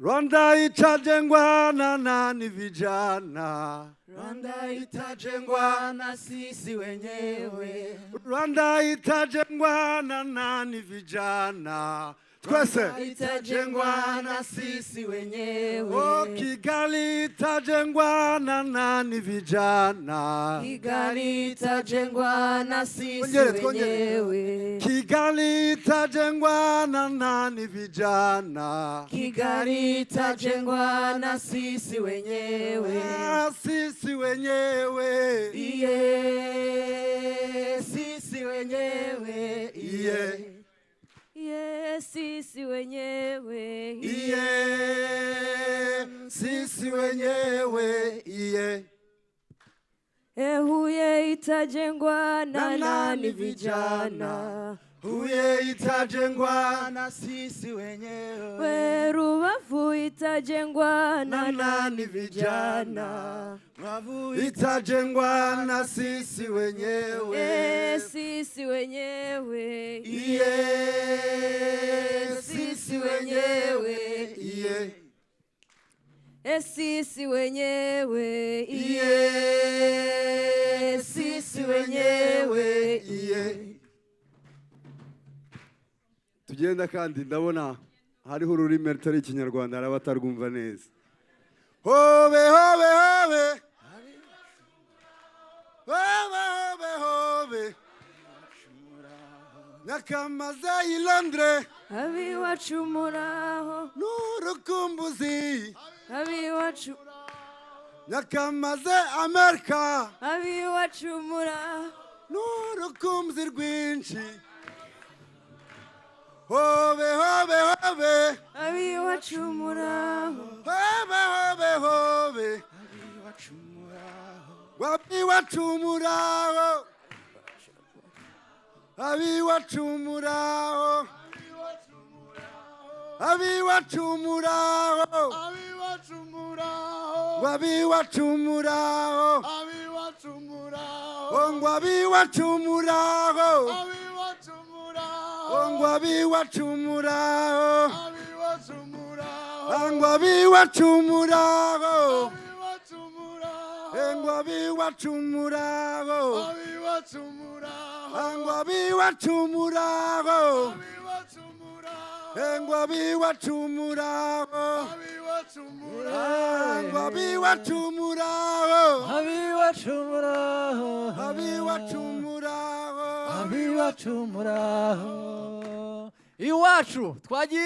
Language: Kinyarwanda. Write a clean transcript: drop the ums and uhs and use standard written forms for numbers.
Rwanda itajengwa na nani vijana, Rwanda itajengwa na sisi wenyewe, Rwanda itajengwa na nani vijana, twese itajengwa na sisi wenyewe. Oh, Kigali itajengwa na nani vijana, Kigali itajengwa na sisi wenyewe. Kigali itajengwa na nani vijana, Kigali itajengwa na sisi wenyewe. Sisi wenyewe, yeah, sisi wenyewe, yeah. Yeah, sisi wenyewe. Yeah, sisi wenyewe. Yeah. Huye itajengwa na nani vijana, Huye itajengwa na sisi wenyewe. we Rubavu itajengwa na nani vijana, Rubavu itajengwa na sisi wenyewe. Sisi wenyewe. Yeah, sisi wenyewe. Yeah. Sisi wenyewe. Yeah, sisi wenyewe. Yeah. Tugenda kandi ndabona hariho ururimi rutari ikinyarwanda hari abatarwumva neza. Hobe hobe hobe, hobe hobe hobe, Nyakamaze i Londres, abiwacu muraho, n'urukumbuzi, abiwacu, Nyakamaze Amerika, abiwacu muraho, n'urukumbuzi rwinshi. Hobe hobe hobe, abiwacu muraho, hobe hobe hobe, abiwacu muraho, abiwacu muraho, abiwacu muraho, abiwacu muraho, abiwacu muraho, abiwacu muraho, abiwacu muraho, abiwacu muraho, abiwacu muraho, abiwacu muraho, abiwacu muraho, Abiwacu muraho, abiwacu muraho, abiwacu muraho. Iwacu twagiye